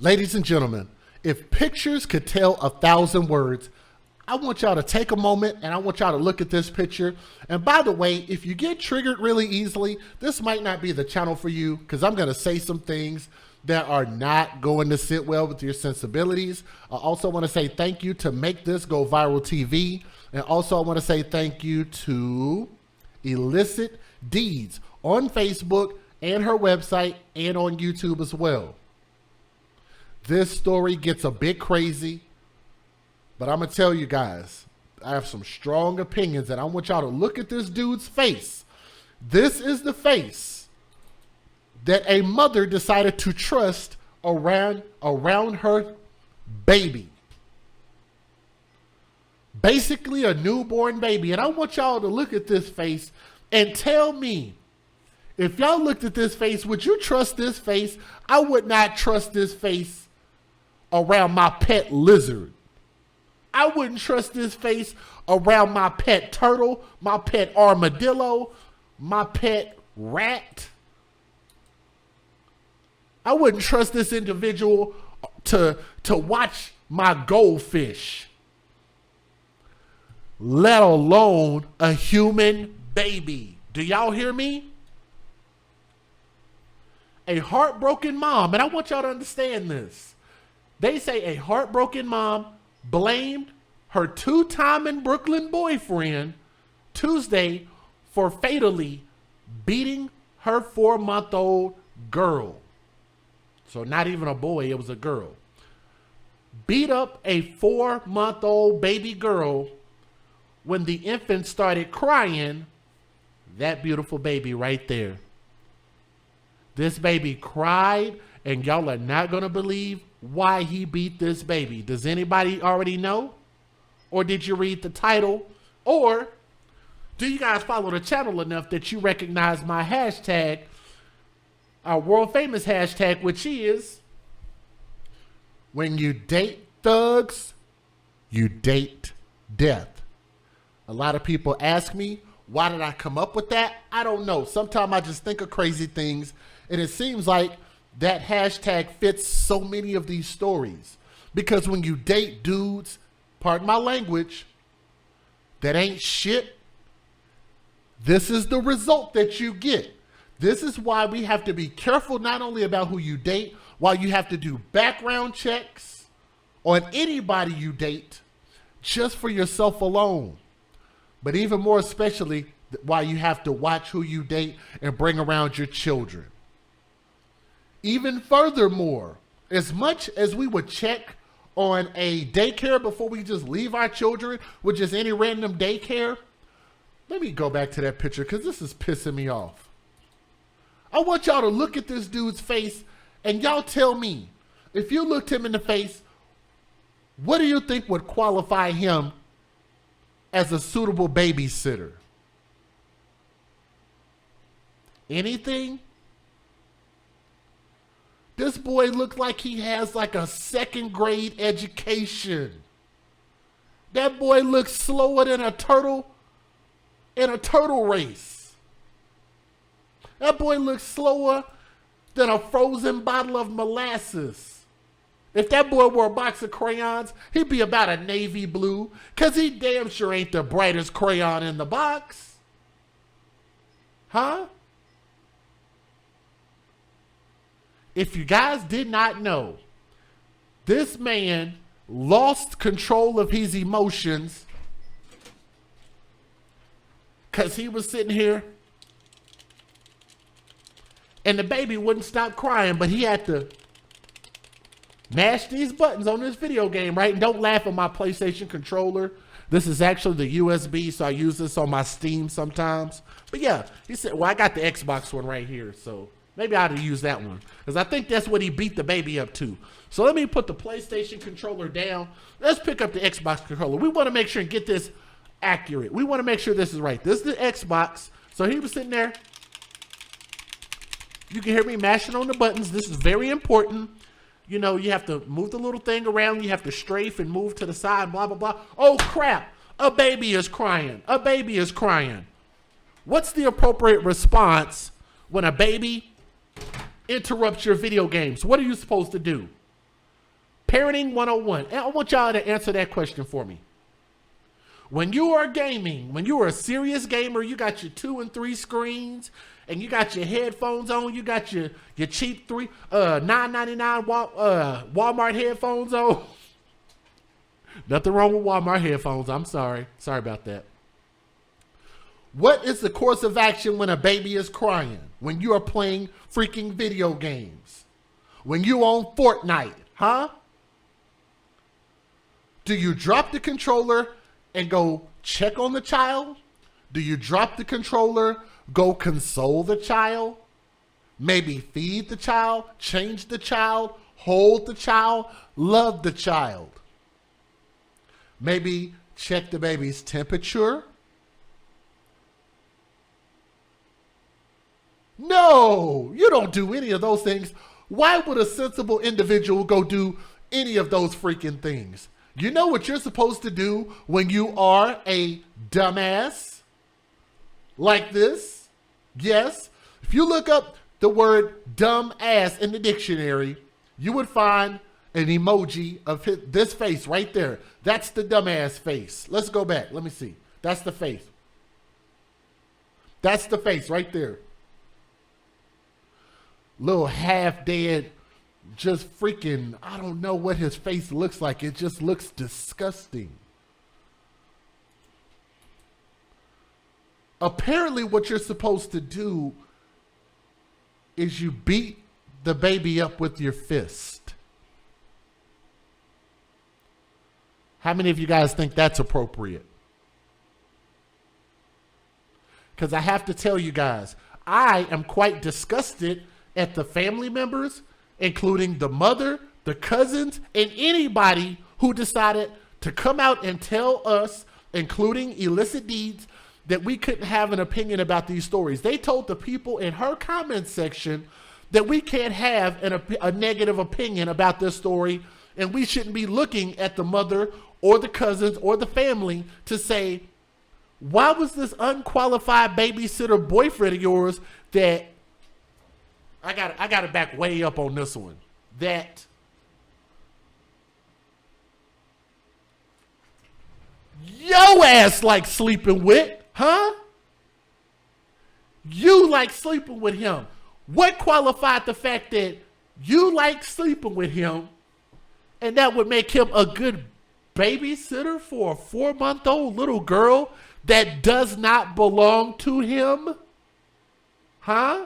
Ladies and gentlemen, if pictures could tell 1,000 words, I want y'all to take a moment and I want y'all to look at this picture. And by the way, if you get triggered really easily, this might not be the channel for you because I'm going to say some things that are not going to sit well with your sensibilities. I also want to say thank you to Make This Go Viral TV. And also I want to say thank you to Illicit Deeds on Facebook and her website and on YouTube as well. This story gets a bit crazy, but I'm going to tell you guys, I have some strong opinions and I want y'all to look at this dude's face. This is the face that a mother decided to trust around her baby. Basically a newborn baby. And I want y'all to look at this face and tell me, if y'all looked at this face, would you trust this face? I would not trust this face around my pet lizard. I wouldn't trust this face around my pet turtle, my pet armadillo, my pet rat. I wouldn't trust this individual to watch my goldfish, let alone a human baby. Do y'all hear me? A heartbroken mom, and I want y'all to understand this. They say a heartbroken mom blamed her two-time in Brooklyn boyfriend Tuesday for fatally beating her 4-month-old girl. So not even a boy, it was a girl. Beat up a 4-month-old baby girl when the infant started crying. That beautiful baby right there. This baby cried, and y'all are not going to believe why he beat this baby. Does anybody already know? Or did you read the title? Or do you guys follow the channel enough that you recognize my hashtag, our world famous hashtag, which is, when you date thugs, you date death. A lot of people ask me, why did I come up with that? I don't know. Sometimes I just think of crazy things, and it seems like that hashtag fits so many of these stories. Because when you date dudes, pardon my language, that ain't shit, this is the result that you get. This is why we have to be careful not only about who you date, why you have to do background checks on anybody you date just for yourself alone. But even more especially, why you have to watch who you date and bring around your children. Even furthermore, as much as we would check on a daycare before we just leave our children with just any random daycare, let me go back to that picture because this is pissing me off. I want y'all to look at this dude's face and y'all tell me, if you looked him in the face, what do you think would qualify him as a suitable babysitter? Anything? This boy looks like he has like a 2nd grade education. That boy looks slower than a turtle in a turtle race. That boy looks slower than a frozen bottle of molasses. If that boy wore a box of crayons, he'd be about a navy blue, because he damn sure ain't the brightest crayon in the box. Huh? If you guys did not know, this man lost control of his emotions because he was sitting here and the baby wouldn't stop crying, but he had to mash these buttons on this video game, right? And don't laugh at my PlayStation controller. This is actually the USB, so I use this on my Steam sometimes. But yeah, he said, well, I got the Xbox one right here, so maybe I ought to use that one, because I think that's what he beat the baby up to. So let me put the PlayStation controller down. Let's pick up the Xbox controller. We want to make sure and get this accurate. We want to make sure this is right. This is the Xbox. So he was sitting there. You can hear me mashing on the buttons. This is very important. You know, you have to move the little thing around. You have to strafe and move to the side, blah, blah, blah. Oh, crap. A baby is crying. A baby is crying. What's the appropriate response when a baby interrupts your video games? What are you supposed to do? Parenting 101. And I want y'all to answer that question for me. When you are gaming, when you are a serious gamer, you got your 2 and 3 screens, and you got your headphones on, you got your cheap $9.99 Walmart headphones on. Nothing wrong with Walmart headphones. I'm sorry. Sorry about that. What is the course of action when a baby is crying? When you are playing freaking video games? When you on Fortnite, huh? Do you drop the controller and go check on the child? Do you drop the controller, go console the child? Maybe feed the child, change the child, hold the child, love the child? Maybe check the baby's temperature? No, you don't do any of those things. Why would a sensible individual go do any of those freaking things? You know what you're supposed to do when you are a dumbass like this? Yes. If you look up the word dumbass in the dictionary, you would find an emoji of this face right there. That's the dumbass face. Let's go back. Let me see. That's the face. That's the face right there. Little half dead, just freaking, I don't know what his face looks like. It just looks disgusting. Apparently what you're supposed to do is you beat the baby up with your fist. How many of you guys think that's appropriate? Because I have to tell you guys, I am quite disgusted at the family members, including the mother, the cousins, and anybody who decided to come out and tell us, including Illicit Deeds, that we couldn't have an opinion about these stories. They told the people in her comment section that we can't have a negative opinion about this story, and we shouldn't be looking at the mother or the cousins or the family to say, why was this unqualified babysitter boyfriend of yours that I got to back way up on this one. That yo ass like sleeping with, huh? You like sleeping with him. What qualified the fact that you like sleeping with him and that would make him a good babysitter for a 4-month-old little girl that does not belong to him? Huh?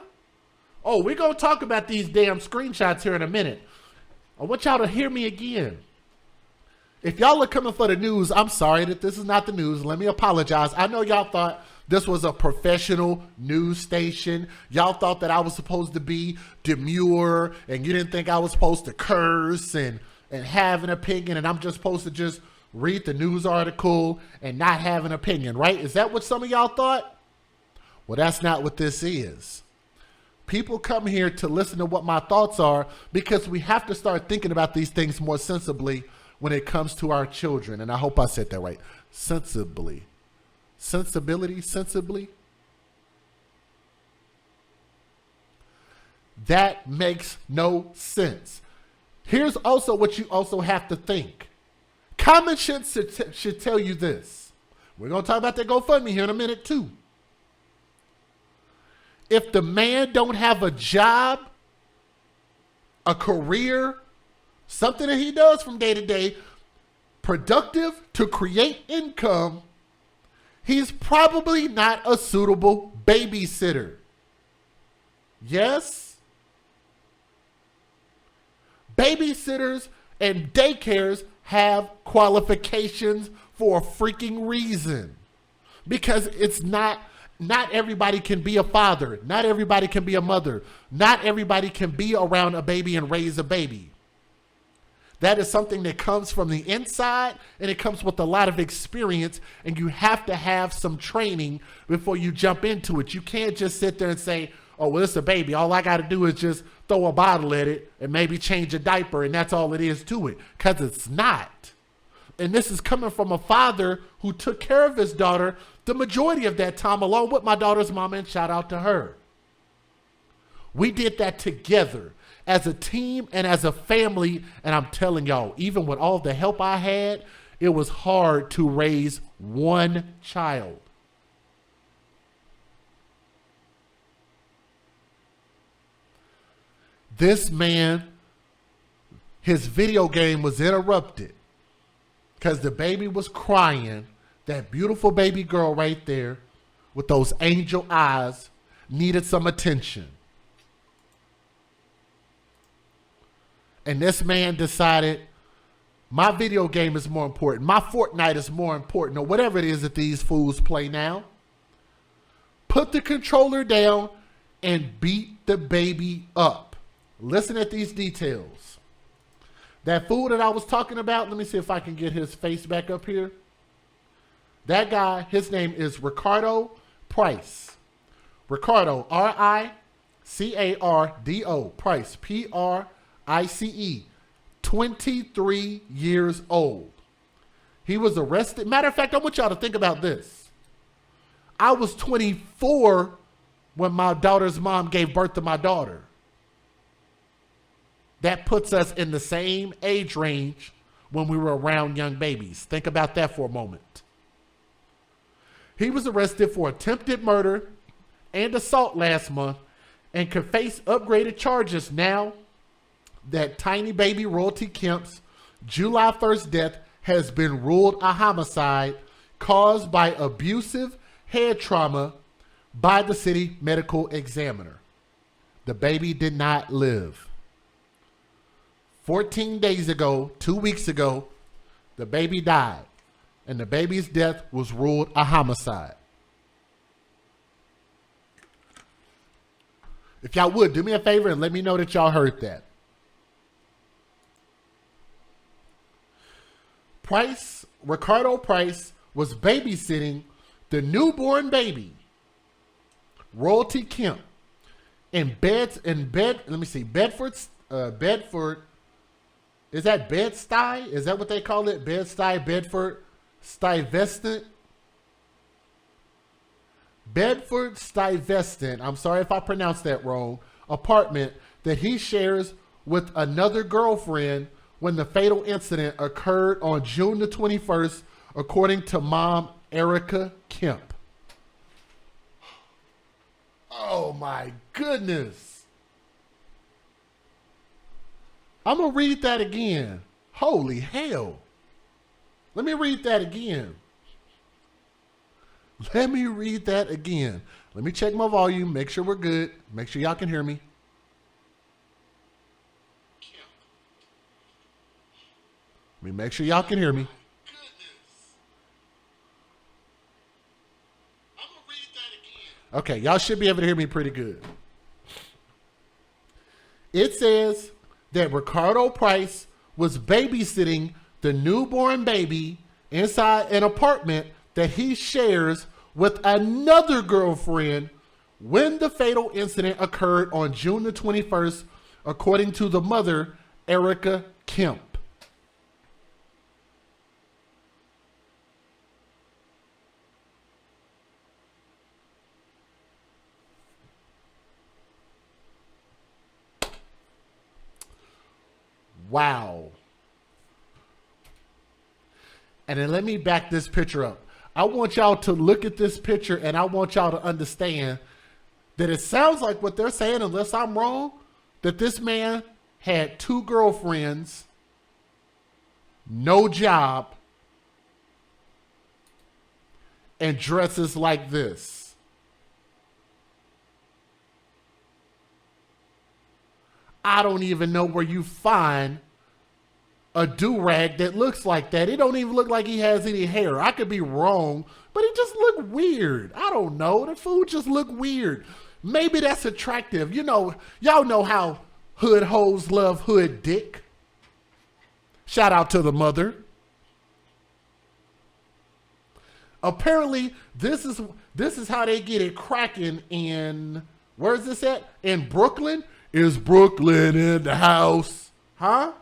Oh, we're going to talk about these damn screenshots here in a minute. I want y'all to hear me again. If y'all are coming for the news, I'm sorry that this is not the news. Let me apologize. I know y'all thought this was a professional news station. Y'all thought that I was supposed to be demure and you didn't think I was supposed to curse and have an opinion and I'm just supposed to just read the news article and not have an opinion, right? Is that what some of y'all thought? Well, that's not what this is. People come here to listen to what my thoughts are because we have to start thinking about these things more sensibly when it comes to our children. And I hope I said that right. Sensibly. Sensibility, sensibly. That makes no sense. Here's also what you also have to think. Common sense should tell you this. We're going to talk about that GoFundMe here in a minute too. If the man don't have a job, a career, something that he does from day to day, productive to create income, he's probably not a suitable babysitter. Yes? Babysitters and daycares have qualifications for a freaking reason. Because it's not everybody can be a father. Not everybody can be a mother. Not everybody can be around a baby and raise a baby. That is something that comes from the inside and it comes with a lot of experience and you have to have some training before you jump into it. You can't just sit there and say, oh, well, it's a baby. All I got to do is just throw a bottle at it and maybe change a diaper and that's all it is to it. Because it's not. And this is coming from a father who took care of his daughter the majority of that time, along with my daughter's mama, and shout out to her. We did that together. as a team and as a family. And I'm telling y'all, even with all the help I had, it was hard to raise one child. This man, his video game was interrupted because the baby was crying. That beautiful baby girl right there with those angel eyes needed some attention. And this man decided, my video game is more important. My Fortnite is more important, or whatever it is that these fools play now. Put the controller down and beat the baby up. Listen at these details. That fool that I was talking about, let me see if I can get his face back up here. That guy, his name is Ricardo Price. Ricardo, R-I-C-A-R-D-O, Price, P-R-I-C-E, 23 years old. He was arrested. Matter of fact, I want y'all to think about this. I was 24 when my daughter's mom gave birth to my daughter. That puts us in the same age range when we were around young babies. Think about that for a moment. He was arrested for attempted murder and assault last month and could face upgraded charges now that tiny baby Royalty Kemp's July 1st death has been ruled a homicide caused by abusive head trauma by the city medical examiner. The baby did not live. 14 days ago, 2 weeks ago, the baby died, and the baby's death was ruled a homicide. If y'all would, do me a favor and let me know that y'all heard that. Ricardo Price was babysitting the newborn baby, Royalty Kemp, Bedford, is that Bed-Stuy? Is that what they call it? Bed-Stuy, Bedford, Stuyvesant? Bedford Stuyvesant, I'm sorry if I pronounced that wrong, apartment that he shares with another girlfriend when the fatal incident occurred on June the 21st, according to mom Erica Kemp. Oh my goodness. I'm going to read that again. Holy hell. Let me read that again. Let me read that again. Let me check my volume, make sure we're good. Make sure y'all can hear me. Let me make sure y'all can hear me. Okay, y'all should be able to hear me pretty good. It says that Ricardo Price was babysitting the newborn baby inside an apartment that he shares with another girlfriend when the fatal incident occurred on June the 21st, according to the mother, Erica Kemp. Wow. And then let me back this picture up. I want y'all to look at this picture and I want y'all to understand that it sounds like what they're saying, unless I'm wrong, that this man had 2 girlfriends, no job, and dresses like this. I don't even know where you find a do-rag that looks like that. It don't even look like he has any hair. I could be wrong, but it just looked weird. I don't know. The food just looked weird. Maybe that's attractive. You know, y'all know how hood hoes love hood dick. Shout out to the mother. Apparently, this is how they get it cracking in, where's this at? In Brooklyn? Is Brooklyn in the house? Huh?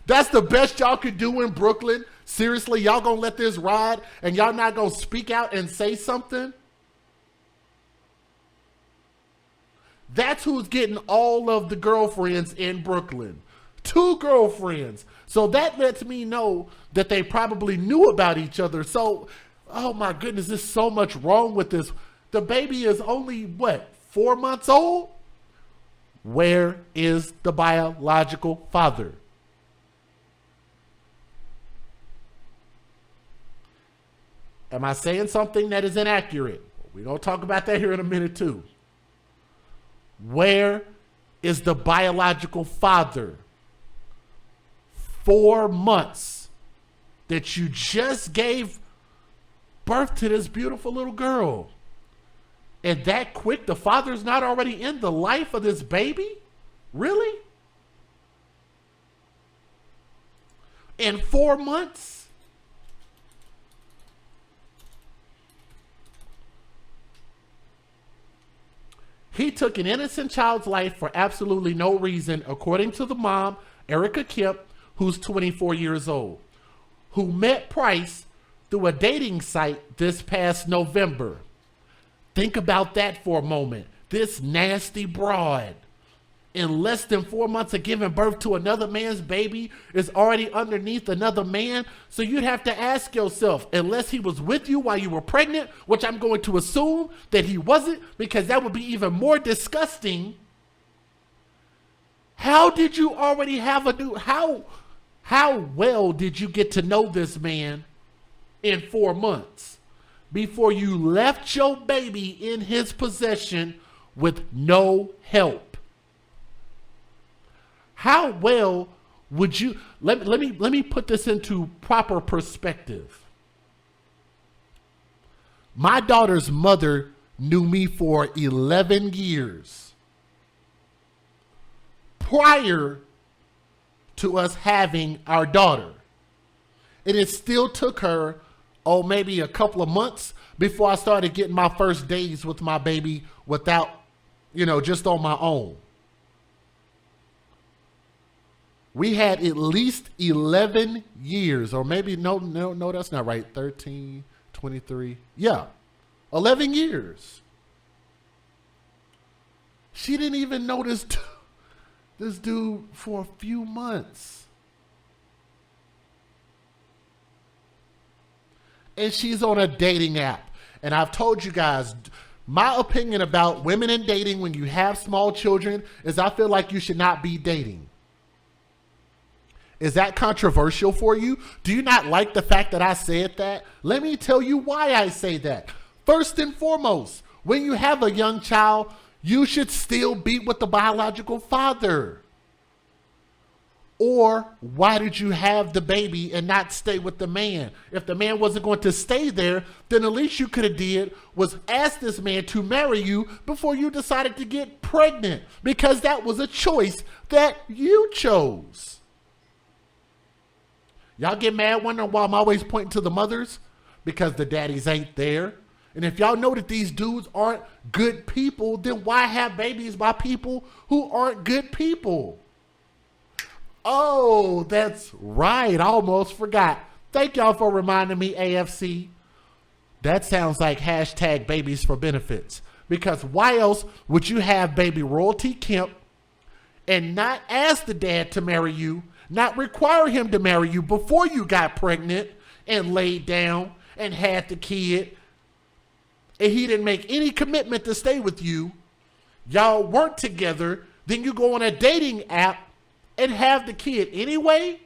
That's the best y'all could do in Brooklyn? Seriously, y'all gonna let this ride and y'all not gonna speak out and say something? That's who's getting all of the girlfriends in Brooklyn. 2 girlfriends. So that lets me know that they probably knew about each other. So, oh my goodness, there's so much wrong with this. The baby is only, what, 4 months old? Where is the biological father? Am I saying something that is inaccurate? We're going to talk about that here in a minute too. Where is the biological father? 4 months that you just gave birth to this beautiful little girl. And that quick, the father's not already in the life of this baby? Really? In 4 months? He took an innocent child's life for absolutely no reason, according to the mom, Erica Kemp, who's 24 years old, who met Price through a dating site this past November. Think about that for a moment. This nasty broad, in less than 4 months of giving birth to another man's baby, is already underneath another man. So you'd have to ask yourself, unless he was with you while you were pregnant, which I'm going to assume that he wasn't, because that would be even more disgusting. How did you already have a new, how well did you get to know this man in 4 months before you left your baby in his possession with no help? How well would you, let me put this into proper perspective. My daughter's mother knew me for 11 years prior to us having our daughter. And it still took her, maybe a couple of months before I started getting my first days with my baby without, just on my own. We had at least 11 years, or maybe, no, that's not right. 13, 23. Yeah, 11 years. She didn't even know this dude for a few months. And she's on a dating app. And I've told you guys, my opinion about women in dating when you have small children is I feel like you should not be dating. Is that controversial for you? Do you not like the fact that I said that? Let me tell you why I say that. First and foremost, when you have a young child, you should still be with the biological father. Or why did you have the baby and not stay with the man? If the man wasn't going to stay there, then the least you could have did was ask this man to marry you before you decided to get pregnant, because that was a choice that you chose. Y'all get mad wondering why I'm always pointing to the mothers? Because the daddies ain't there. And if y'all know that these dudes aren't good people, then why have babies by people who aren't good people? Oh, that's right. I almost forgot. Thank y'all for reminding me, AFC. That sounds like hashtag babies for benefits. Because why else would you have baby Royalty Kemp and not ask the dad to marry you, not require him to marry you before you got pregnant and laid down and had the kid, and he didn't make any commitment to stay with you? Y'all weren't together, then you go on a dating app and have the kid anyway?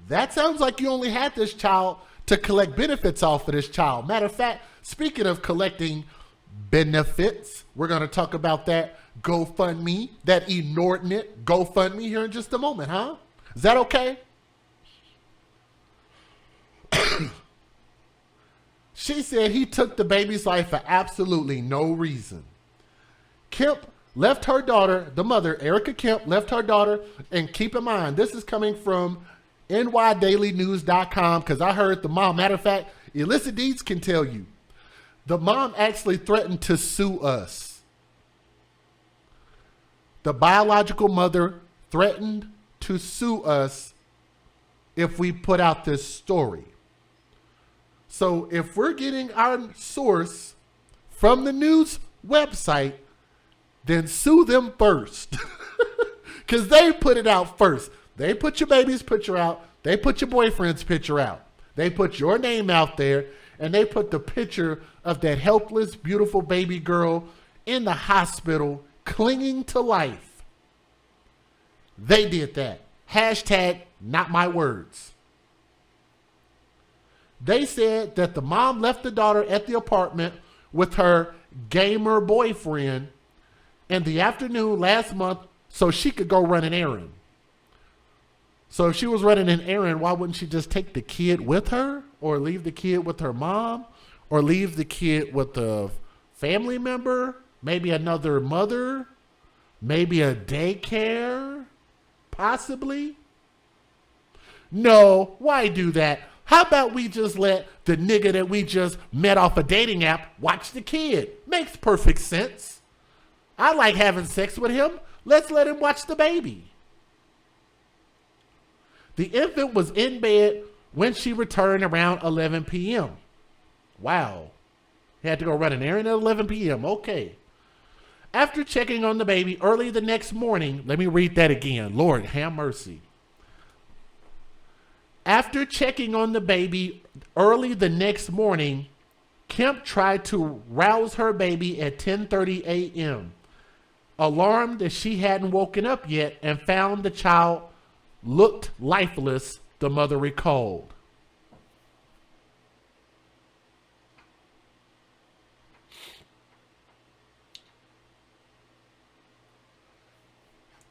That sounds like you only had this child to collect benefits off of this child. Matter of fact, speaking of collecting benefits, we're going to talk about that GoFundMe, that inordinate GoFundMe here in just a moment, huh? Is that okay? She said he took the baby's life for absolutely no reason. Kemp left her daughter, the mother, Erica Kemp, left her daughter, and keep in mind, this is coming from nydailynews.com, because I heard the mom, matter of fact, Illicit Deeds can tell you, the mom actually threatened to sue us. The biological mother threatened to sue us if we put out this story. So if we're getting our source from the news website, then sue them first. Because they put it out first. They put your baby's picture out. They put your boyfriend's picture out. They put your name out there, and they put the picture of that helpless, beautiful baby girl in the hospital clinging to life. They did that. Hashtag not my words. They said that the mom left the daughter at the apartment with her gamer boyfriend in the afternoon last month so she could go run an errand. So if she was running an errand, why wouldn't she just take the kid with her, or leave the kid with her mom, or leave the kid with a family member, maybe another mother, maybe a daycare, possibly? No, why do that? How about we just let the nigga that we just met off a dating app watch the kid? Makes perfect sense. I like having sex with him. Let's let him watch the baby. The infant was in bed when she returned around 11 p.m. Wow. He had to go run an errand at 11 p.m. Okay. After checking on the baby early the next morning, let me read that again. Lord, have mercy. After checking on the baby early the next morning, Kemp tried to rouse her baby at 10:30 a.m. Alarmed that she hadn't woken up yet and found the child looked lifeless, the mother recalled.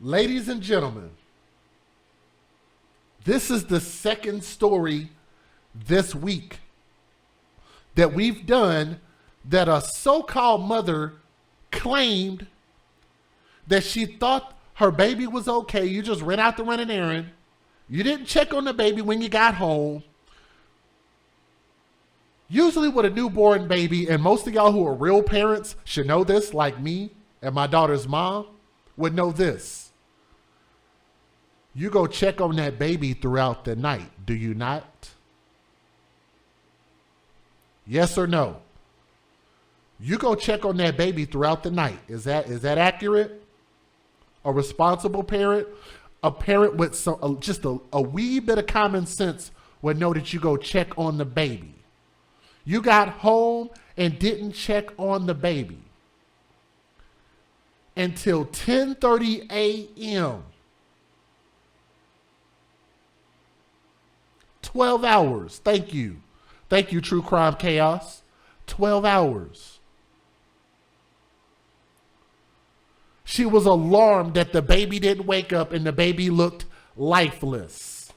Ladies and gentlemen, this is the second story this week that we've done that a so-called mother claimed that she thought her baby was okay. You just ran out to run an errand. You didn't check on the baby when you got home. Usually with a newborn baby, and most of y'all who are real parents should know this, like me and my daughter's mom would know this. You go check on that baby throughout the night, do you not? Yes or no? You go check on that baby throughout the night. Is that accurate? A responsible parent, a parent with just a wee bit of common sense would know that you go check on the baby. You got home and didn't check on the baby until 10:30 a.m. 12 hours. Thank you. Thank you, True Crime Chaos. 12 hours. She was alarmed that the baby didn't wake up and the baby looked lifeless.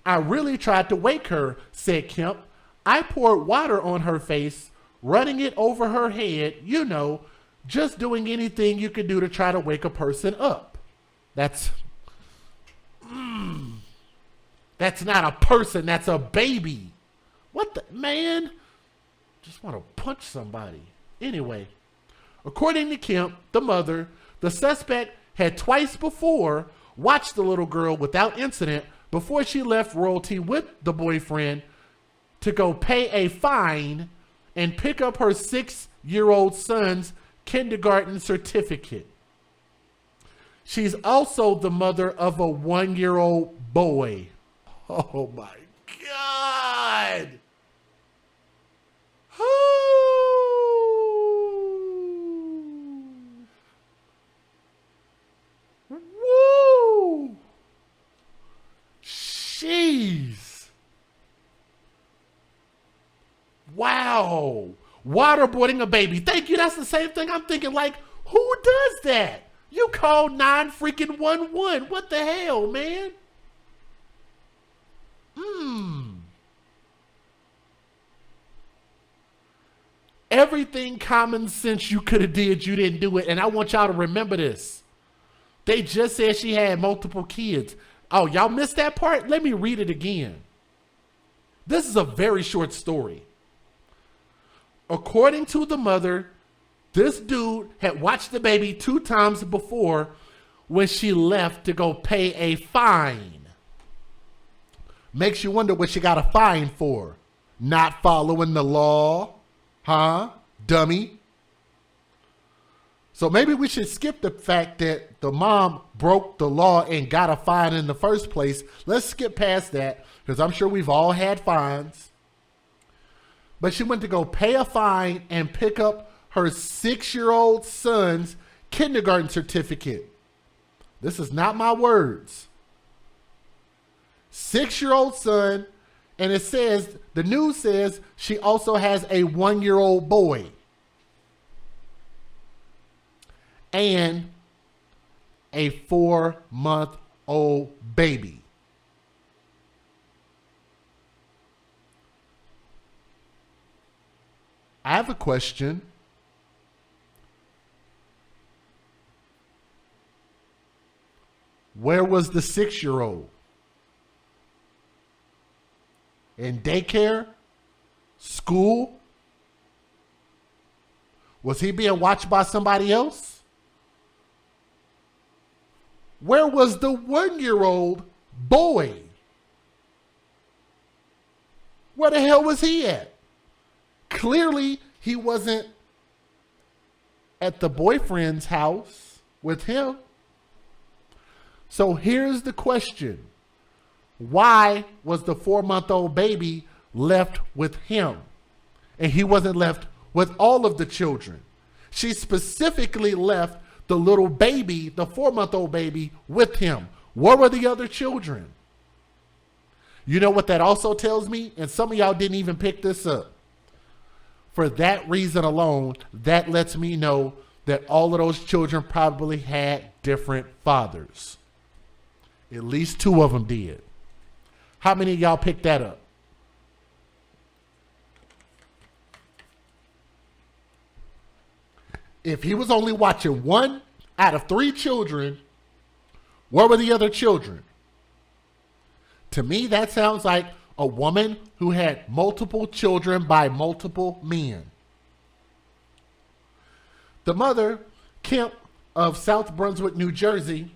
I really tried to wake her, said Kemp. I poured water on her face, running it over her head, you know, just doing anything you could do to try to wake a person up. That's not a person, that's a baby. What the, man? Just want to punch somebody. Anyway, according to Kemp, the mother, the suspect had twice before watched the little girl without incident before she left Royalty with the boyfriend to go pay a fine and pick up her 6-year-old son's kindergarten certificate. She's also the mother of a 1-year-old boy. Oh my God. Woo. Jeez. Wow. Waterboarding a baby. Thank you. That's the same thing I'm thinking. Like, who does that? You called 9-11. What the hell, man? Everything common sense you could have did, you didn't do it. And I want y'all to remember this. They just said she had multiple kids. Oh, y'all missed that part? Let me read it again. This is a very short story. According to the mother, this dude had watched the baby 2 times before when she left to go pay a fine. Makes you wonder what she got a fine for. Not following the law. Huh? Dummy. So maybe we should skip the fact that the mom broke the law and got a fine in the first place. Let's skip past that because I'm sure we've all had fines. But she went to go pay a fine and pick up her 6-year-old son's kindergarten certificate. This is not my words. 6-year-old son, and it says, the news says she also has a 1-year-old boy. And a 4-month-old baby. I have a question. Where was the 6-year-old? In daycare? School? Was he being watched by somebody else? Where was the 1-year-old boy? Where the hell was he at? Clearly, he wasn't at the boyfriend's house with him. So here's the question. Why was the 4-month-old baby left with him? And he wasn't left with all of the children. She specifically left the little baby, the 4-month-old baby, with him. Where were the other children? You know what that also tells me? And some of y'all didn't even pick this up. For that reason alone, that lets me know that all of those children probably had different fathers. At least 2 of them did. How many of y'all picked that up? If he was only watching 1 out of 3 children, where were the other children? To me, that sounds like a woman who had multiple children by multiple men. The mother, Kemp of South Brunswick, New Jersey,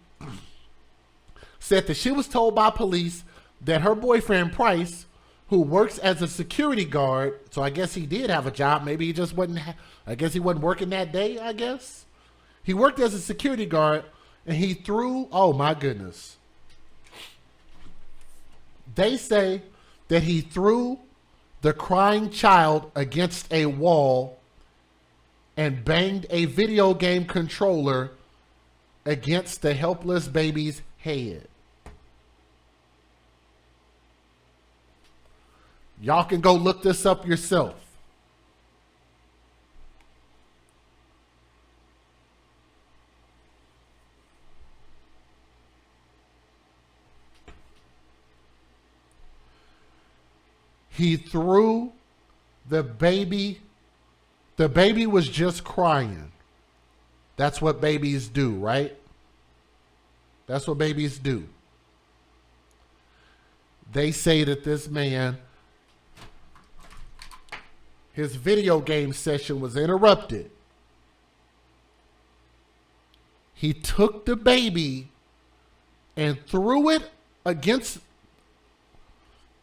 said that she was told by police that her boyfriend, Price, who works as a security guard, so I guess he did have a job. Maybe he just wasn't, I guess he wasn't working that day, I guess. He worked as a security guard and he threw, oh my goodness. They say that he threw the crying child against a wall and banged a video game controller against the helpless baby's head. Y'all can go look this up yourself. He threw the baby. The baby was just crying. That's what babies do, right? That's what babies do. They say that this man, his video game session was interrupted. He took the baby and threw it against,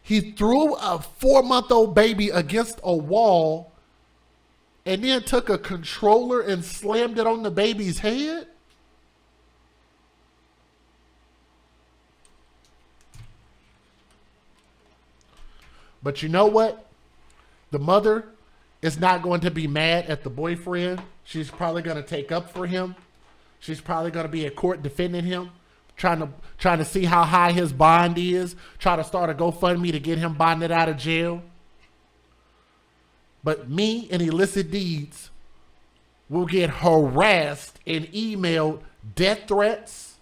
he threw a 4-month-old baby against a wall and then took a controller and slammed it on the baby's head? But you know what? The mother is not going to be mad at the boyfriend. She's probably going to take up for him. She's probably going to be at court defending him, trying to see how high his bond is, try to start a GoFundMe to get him bonded out of jail. But me and Illicit Deeds will get harassed and emailed death threats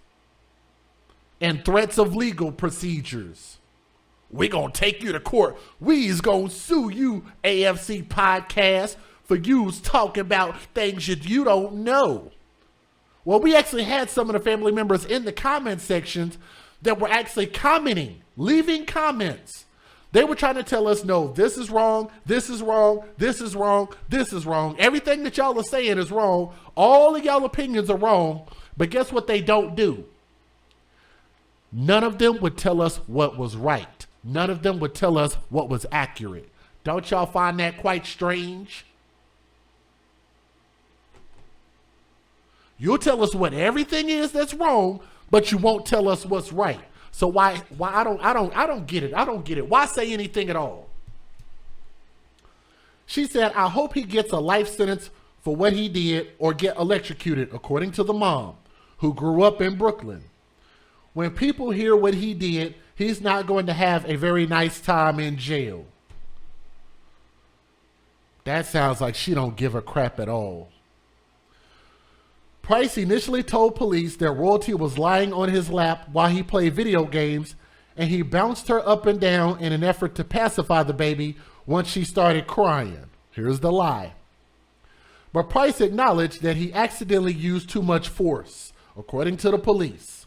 and threats of legal procedures. We gonna take you to court. We's gonna sue you, AFC Podcast, for yous talking about things that you don't know. Well, we actually had some of the family members in the comment sections that were actually commenting, leaving comments. They were trying to tell us, no, this is wrong, this is wrong, this is wrong, this is wrong. Everything that y'all are saying is wrong. All of y'all opinions are wrong. But guess what they don't do? None of them would tell us what was right. None of them would tell us what was accurate. Don't y'all find that quite strange? You'll tell us what everything is that's wrong, but you won't tell us what's right. So why I don't get it. I don't get it. Why say anything at all? She said, I hope he gets a life sentence for what he did or get electrocuted, according to the mom, who grew up in Brooklyn. When people hear what he did, he's not going to have a very nice time in jail. That sounds like she don't give a crap at all. Price initially told police that Royalty was lying on his lap while he played video games, and he bounced her up and down in an effort to pacify the baby once she started crying. Here's the lie. But Price acknowledged that he accidentally used too much force, according to the police.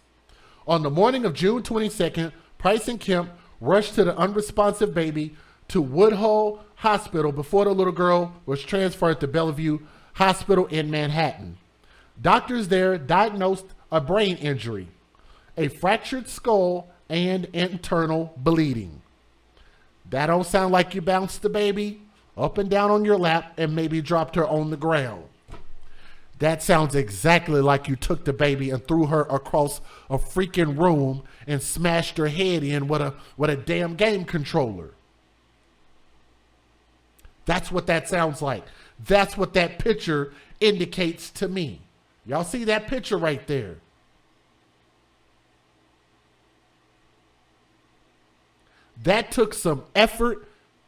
On the morning of June 22nd, Price and Kemp rushed to the unresponsive baby to Woodhull Hospital before the little girl was transferred to Bellevue Hospital in Manhattan. Doctors there diagnosed a brain injury, a fractured skull, and internal bleeding. That don't sound like you bounced the baby up and down on your lap and maybe dropped her on the ground. That sounds exactly like you took the baby and threw her across a freaking room and smashed her head in with a damn game controller. That's what that sounds like. That's what that picture indicates to me. Y'all see that picture right there? That took some effort,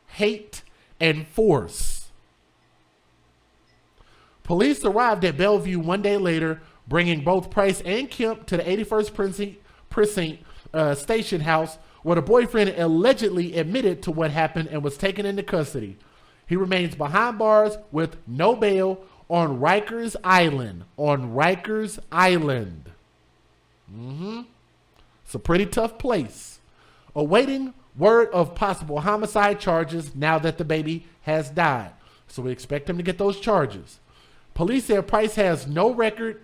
hate, and force. Police arrived at Bellevue one day later, bringing both Price and Kemp to the 81st Precinct Station House, where the boyfriend allegedly admitted to what happened and was taken into custody. He remains behind bars with no bail on Rikers Island. On Rikers Island. It's a pretty tough place. Awaiting word of possible homicide charges now that the baby has died. So we expect him to get those charges. Police said Price has no record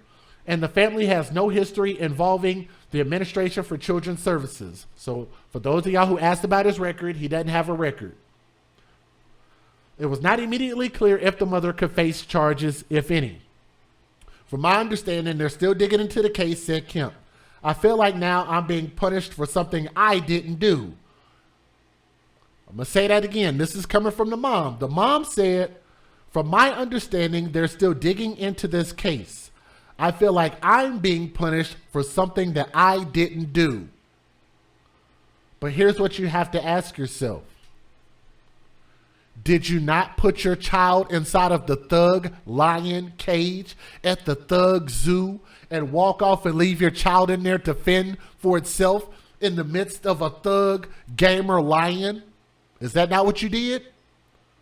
and the family has no history involving the Administration for Children's Services. So for those of y'all who asked about his record, he doesn't have a record. It was not immediately clear if the mother could face charges, if any. From my understanding, they're still digging into the case, said Kemp. I feel like now I'm being punished for something I didn't do. I'm going to say that again. This is coming from the mom. The mom said, from my understanding, they're still digging into this case. I feel like I'm being punished for something that I didn't do. But here's what you have to ask yourself. Did you not put your child inside of the thug lion cage at the thug zoo and walk off and leave your child in there to fend for itself in the midst of a thug gamer lion? Is that not what you did?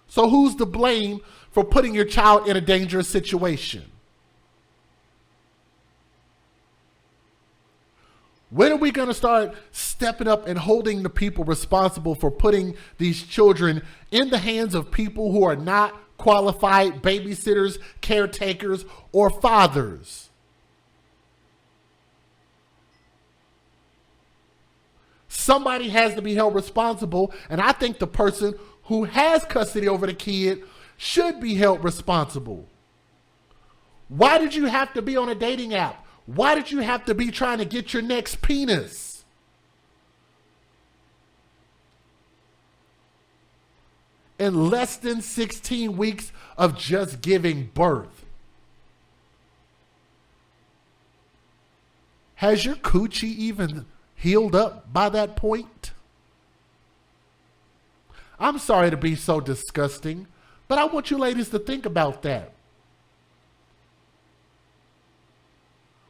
So who's to blame for putting your child in a dangerous situation? When are we going to start stepping up and holding the people responsible for putting these children in the hands of people who are not qualified babysitters, caretakers, or fathers? Somebody has to be held responsible, and I think the person who has custody over the kid should be held responsible. Why did you have to be on a dating app? Why did you have to be trying to get your next penis? In less than 16 weeks of just giving birth. Has your coochie even healed up by that point? I'm sorry to be so disgusting, but I want you ladies to think about that.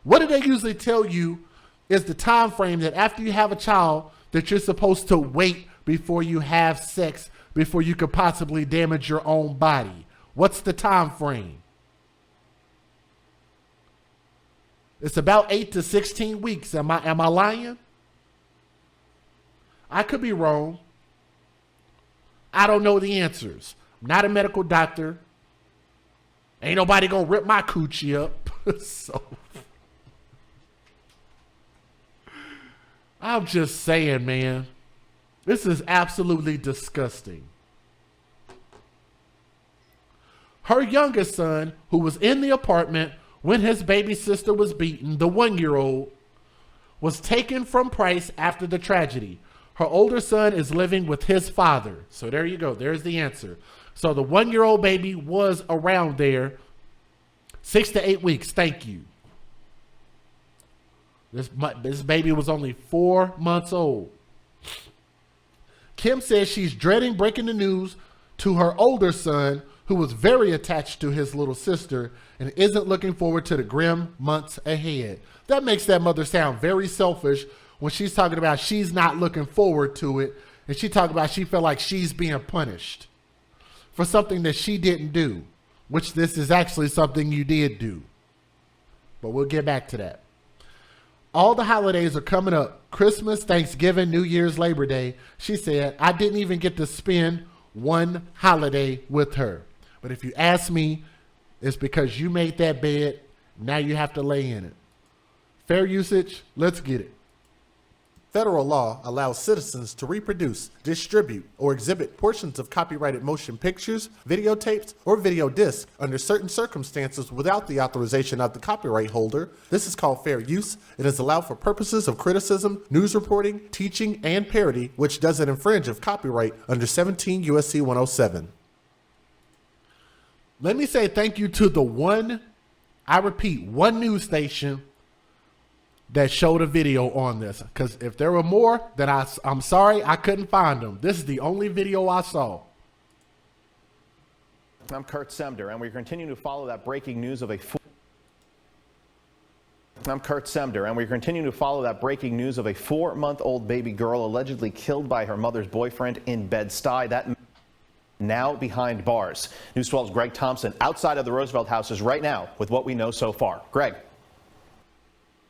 What do they usually tell you is the time frame that after you have a child that you're supposed to wait before you have sex, before you could possibly damage your own body? What's the time frame? It's about 8 to 16 weeks. Am I lying? I could be wrong. I don't know the answers. I'm not a medical doctor. Ain't nobody gonna rip my coochie up. So I'm just saying, man, this is absolutely disgusting. Her youngest son, who was in the apartment, when his baby sister was beaten, the 1-year-old was taken from Price after the tragedy. Her older son is living with his father. So there you go. There's the answer. So the 1-year-old baby was around there 6 to 8 weeks. Thank you. This baby was only 4 months old. Kim says she's dreading breaking the news to her older son, who was very attached to his little sister and isn't looking forward to the grim months ahead. That makes that mother sound very selfish when she's talking about she's not looking forward to it, and she talking about she felt like she's being punished for something that she didn't do, which this is actually something you did do. But we'll get back to that. All the holidays are coming up. Christmas, Thanksgiving, New Year's, Labor Day. She said, I didn't even get to spend one holiday with her. But if you ask me, it's because you made that bed. Now you have to lay in it. Fair usage, let's get it. Federal law allows citizens to reproduce, distribute, or exhibit portions of copyrighted motion pictures, videotapes, or video discs under certain circumstances without the authorization of the copyright holder. This is called fair use. It is allowed for purposes of criticism, news reporting, teaching, and parody, which doesn't infringe of copyright under 17 U.S.C. 107. Let me say thank you to the one news station that showed a video on this, because if there were more, then I'm sorry, I couldn't find them. This is the only video I saw. I'm Kurt Semder, and we're continuing to follow that breaking news of a 4-month-old baby girl allegedly killed by her mother's boyfriend in Bed-Stuy. That now behind bars. News 12's Greg Thompson outside of the Roosevelt houses right now with what we know so far. Greg.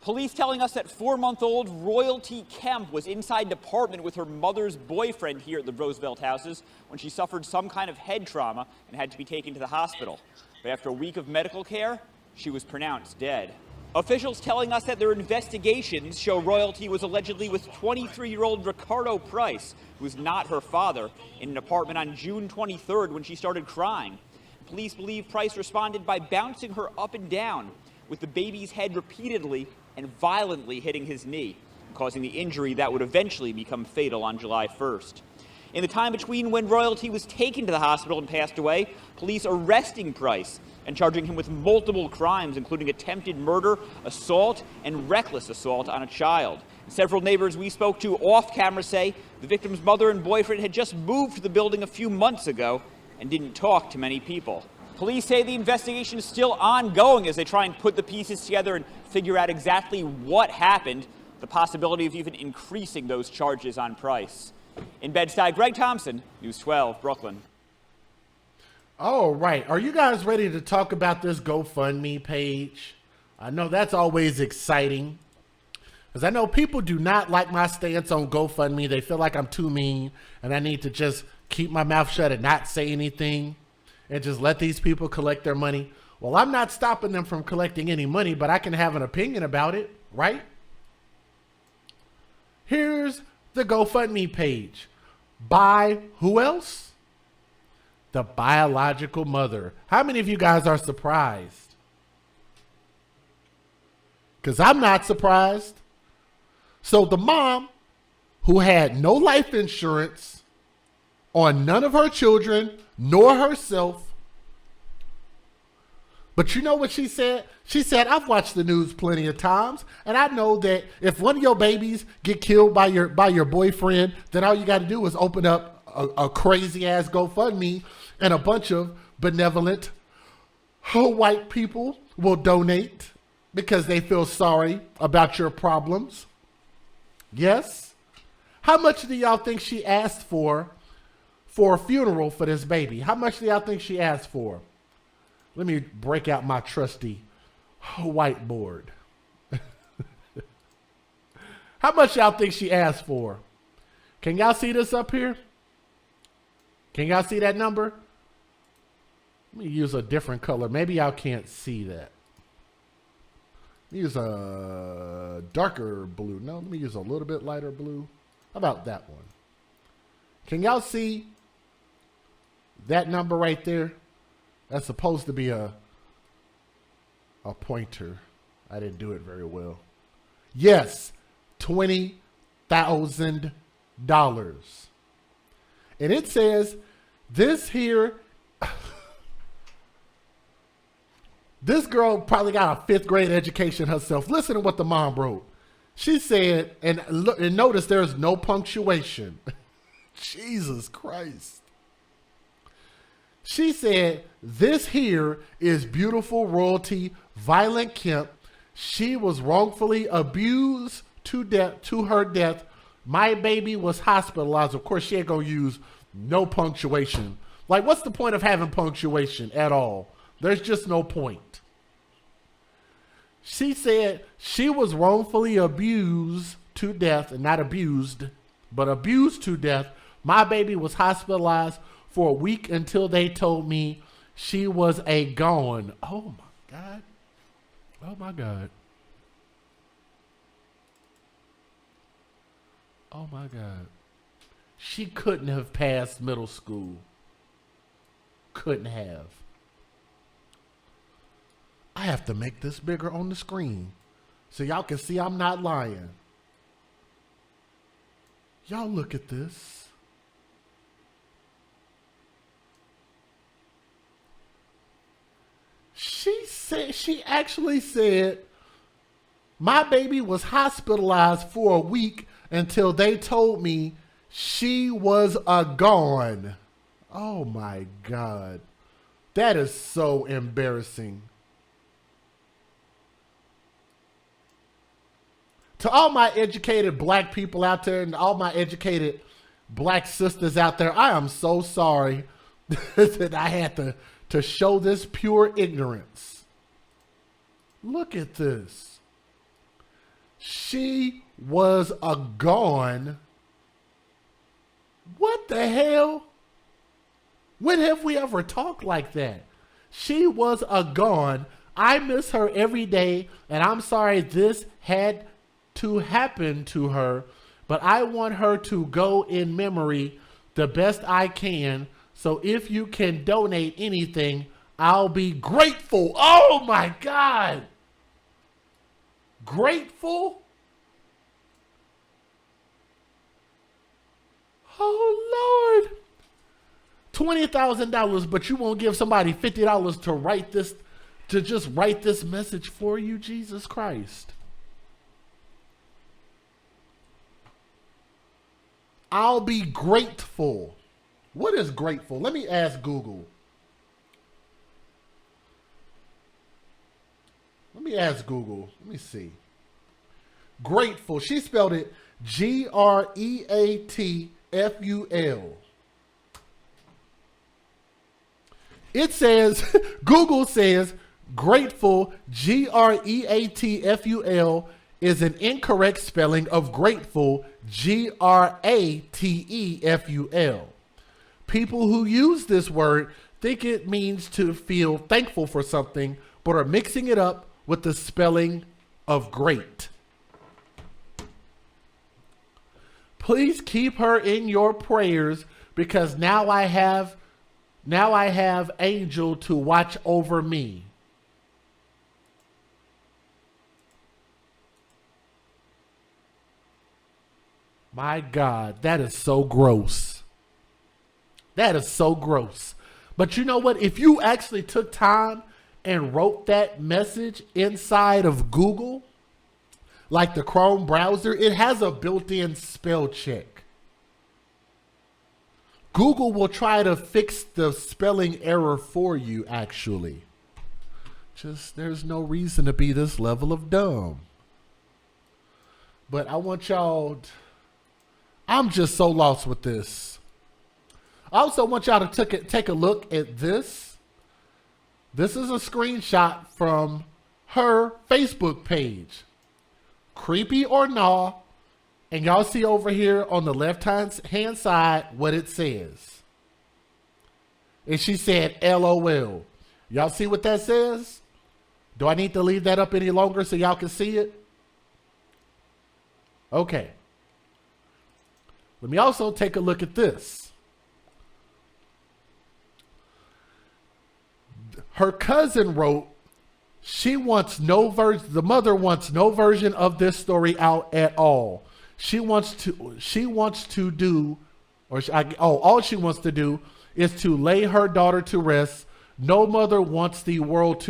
Police telling us that 4-month-old Royalty Kemp was inside an apartment with her mother's boyfriend here at the Roosevelt houses when she suffered some kind of head trauma and had to be taken to the hospital. But after a week of medical care, she was pronounced dead. Officials telling us that their investigations show Royalty was allegedly with 23-year-old Ricardo Price, who was not her father, in an apartment on June 23rd when she started crying. Police believe Price responded by bouncing her up and down, with the baby's head repeatedly and violently hitting his knee, causing the injury that would eventually become fatal on July 1st. In the time between when Royalty was taken to the hospital and passed away, police arresting Price and charging him with multiple crimes, including attempted murder, assault, and reckless assault on a child. Several neighbors we spoke to off camera say the victim's mother and boyfriend had just moved to the building a few months ago and didn't talk to many people. Police say the investigation is still ongoing as they try and put the pieces together and figure out exactly what happened, the possibility of even increasing those charges on Price. In Bed-Stuy, Greg Thompson, News 12, Brooklyn. All right. Are you guys ready to talk about this GoFundMe page? I know that's always exciting, because I know people do not like my stance on GoFundMe. They feel like I'm too mean and I need to just keep my mouth shut and not say anything and just let these people collect their money. Well, I'm not stopping them from collecting any money, but I can have an opinion about it, right? Here's the GoFundMe page. By who else? The biological mother. How many of you guys are surprised? Because I'm not surprised. So the mom, who had no life insurance on none of her children, nor herself. But you know what she said? She said, I've watched the news plenty of times, and I know that if one of your babies get killed by your boyfriend, then all you got to do is open up a crazy-ass GoFundMe, and a bunch of benevolent white people will donate because they feel sorry about your problems. Yes? How much do y'all think she asked for a funeral for this baby? How much do y'all think she asked for? Let me break out my trusty whiteboard. How much y'all think she asked for? Can y'all see this up here? Can y'all see that number? Let me use a different color. Maybe y'all can't see that. Let me use a darker blue. No, let me use a little bit lighter blue. How about that one? Can y'all see that number right there? That's supposed to be a a pointer. I didn't do it very well. Yes, $20,000. And it says this here. This girl probably got a 5th grade education herself. Listen to what the mom wrote. She said, and notice there's no punctuation. Jesus Christ. She said, this here is beautiful royalty, Violent Kemp. She was wrongfully abused to her death. My baby was hospitalized. Of course, she ain't gonna use no punctuation. Like, what's the point of having punctuation at all? There's just no point. She said she was wrongfully abused to death, and not abused, but abused to death. My baby was hospitalized for a week until they told me she was a gone. Oh my God. Oh my God. Oh my God. She couldn't have passed middle school. Couldn't have. I have to make this bigger on the screen so y'all can see I'm not lying. Y'all look at this. She actually said, my baby was hospitalized for a week until they told me she was a gone. Oh my God. That is so embarrassing. To all my educated black people out there and all my educated black sisters out there, I am so sorry that I had to show this pure ignorance. Look at this. She was a gone. What the hell? When have we ever talked like that? She was a gone. I miss her every day, and I'm sorry this had to happen to her, but I want her to go in memory the best I can. So if you can donate anything, I'll be grateful. Oh my God. Grateful? Oh Lord. $20,000, but you won't give somebody $50 to write this, to just write this message for you, Jesus Christ. I'll be grateful. What is grateful? Let me ask Google. Let me ask Google. Let me see. Grateful. She spelled it Greatful. It says, Google says, grateful, Greatful, is an incorrect spelling of grateful, Grateful. People who use this word think it means to feel thankful for something, but are mixing it up with the spelling of great. Please keep her in your prayers because now I have Angel to watch over me. My God, that is so gross. That is so gross. But you know what? If you actually took time and wrote that message inside of Google, like the Chrome browser, it has a built-in spell check. Google will try to fix the spelling error for you, actually. Just, there's no reason to be this level of dumb. But I want y'all, I'm just so lost with this. I also want y'all to take a look at this. This is a screenshot from her Facebook page. Creepy or nah. And y'all see over here on the left-hand side what it says. And she said, LOL. Y'all see what that says? Do I need to leave that up any longer so y'all can see it? Okay. Let me also take a look at this. Her cousin wrote, She wants no version. The mother wants no version of this story out at all. She wants to do, all she wants to do is to lay her daughter to rest. No mother wants the world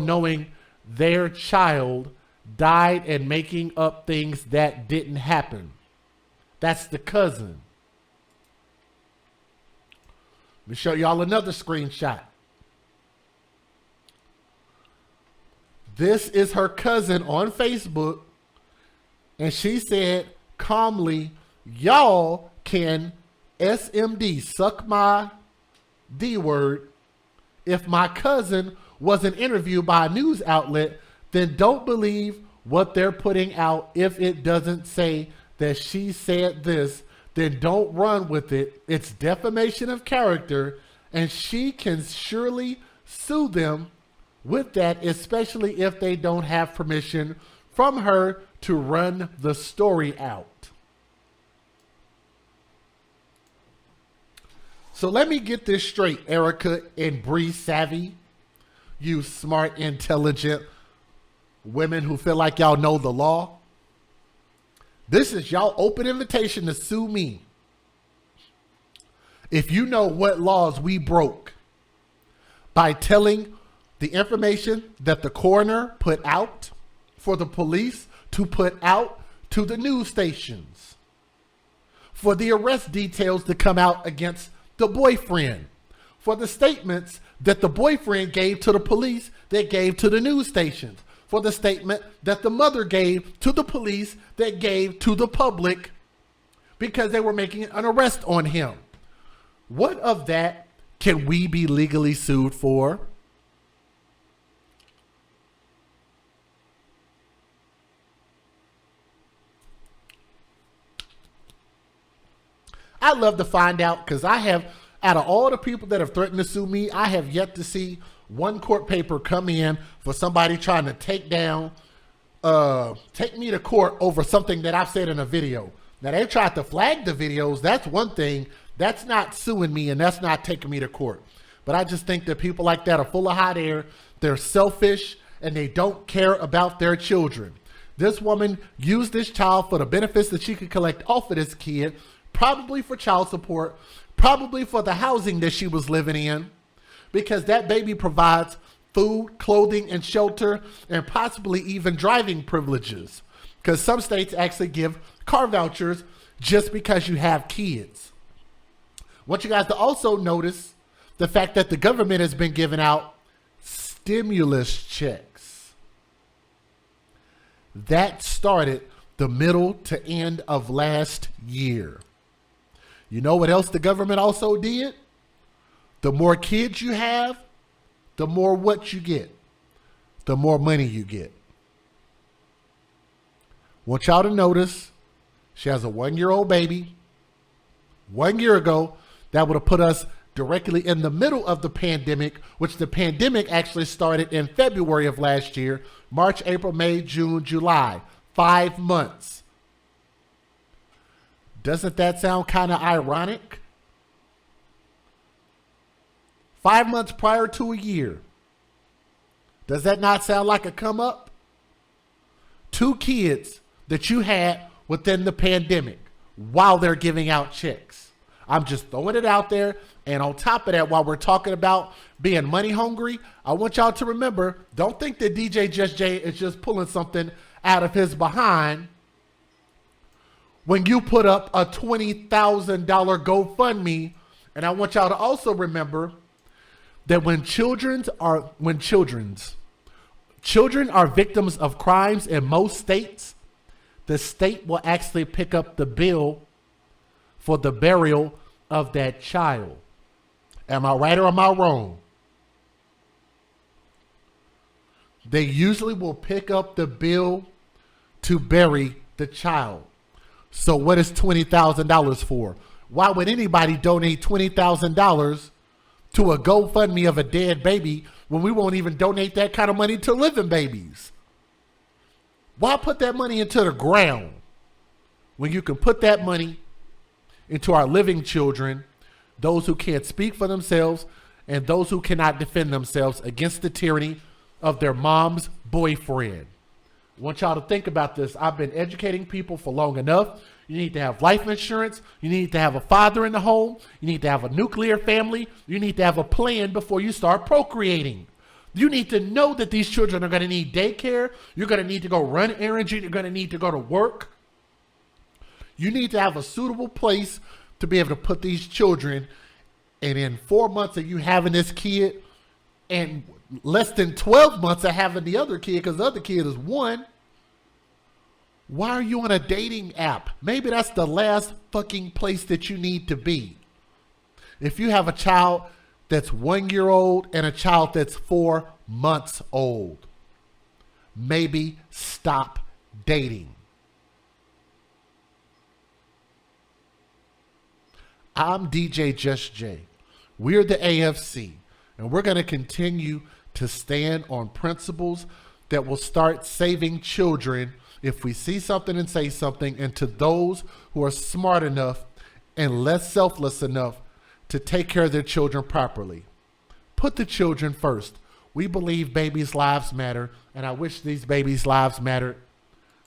knowing their child died and making up things that didn't happen. That's the cousin. Let me show y'all another screenshot. This is her cousin on Facebook, and she said calmly, y'all can SMD, suck my D word. If my cousin was an interview by a news outlet, then don't believe what they're putting out. If it doesn't say that she said this, then don't run with it. It's defamation of character, and she can surely sue them with that, especially if they don't have permission from her to run the story out. So let me get this straight, Erica and Bree Savvy, you smart, intelligent women who feel like y'all know the law. This is y'all open invitation to sue me. If you know what laws we broke by telling the information that the coroner put out for the police to put out to the news stations, for the arrest details to come out against the boyfriend, for the statements that the boyfriend gave to the police that gave to the news stations, for the statement that the mother gave to the police that gave to the public because they were making an arrest on him. What of that can we be legally sued for? I'd love to find out, because I have, out of all the people that have threatened to sue me, I have yet to see one court paper come in for somebody trying to take me to court over something that I've said in a video. Now, they've tried to flag the videos. That's one thing. That's not suing me, and that's not taking me to court. But I just think that people like that are full of hot air. They're selfish, and they don't care about their children. This woman used this child for the benefits that she could collect off of this kid, probably for child support, probably for the housing that she was living in, because that baby provides food, clothing, and shelter, and possibly even driving privileges, because some states actually give car vouchers just because you have kids. I want you guys to also notice the fact that the government has been giving out stimulus checks. That started the middle to end of last year. You know what else the government also did? The more kids you have, the more what you get, the more money you get. Want y'all to notice, she has a 1-year-old baby. 1 year ago, that would have put us directly in the middle of the pandemic, which the pandemic actually started in February of last year, March, April, May, June, July, 5 months. Doesn't that sound kind of ironic? 5 months prior to a year. Does that not sound like a come up? 2 kids that you had within the pandemic while they're giving out checks. I'm just throwing it out there. And on top of that, while we're talking about being money hungry, I want y'all to remember, don't think that DJ Just Jay is just pulling something out of his behind when you put up a $20,000 GoFundMe. And I want y'all to also remember that when children are victims of crimes in most states, the state will actually pick up the bill for the burial of that child. Am I right or am I wrong? They usually will pick up the bill to bury the child. So what is $20,000 for? Why would anybody donate $20,000 to a GoFundMe of a dead baby when we won't even donate that kind of money to living babies? Why put that money into the ground when you can put that money into our living children, those who can't speak for themselves and those who cannot defend themselves against the tyranny of their mom's boyfriend. I want y'all to think about this. I've been educating people for long enough. You need to have life insurance. You need to have a father in the home. You need to have a nuclear family. You need to have a plan before you start procreating. You need to know that these children are going to need daycare. You're going to need to go run errands. You're going to need to go to work. You need to have a suitable place to be able to put these children. And in 4 months of you having this kid and less than 12 months of having the other kid, because the other kid is 1, why are you on a dating app? Maybe that's the last fucking place that you need to be. If you have a child that's 1 year old and a child that's 4 months old, maybe stop dating. I'm DJ Just Jay. We're the AFC, and we're going to continue to stand on principles that will start saving children if we see something and say something, and to those who are smart enough and less selfless enough to take care of their children properly. Put the children first. We believe babies' lives matter, and I wish these babies' lives mattered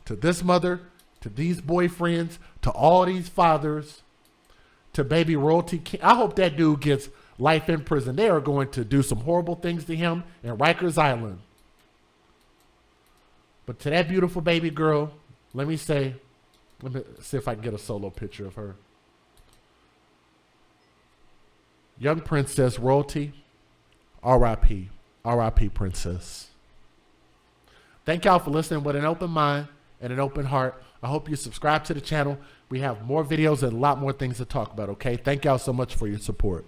to this mother, to these boyfriends, to all these fathers, to baby royalty. I hope that dude gets life in prison. They are going to do some horrible things to him in Rikers Island. But to that beautiful baby girl, let me see if I can get a solo picture of her. Young Princess Royalty, R.I.P. R.I.P. Princess. Thank y'all for listening with an open mind and an open heart. I hope you subscribe to the channel. We have more videos and a lot more things to talk about, okay? Thank y'all so much for your support.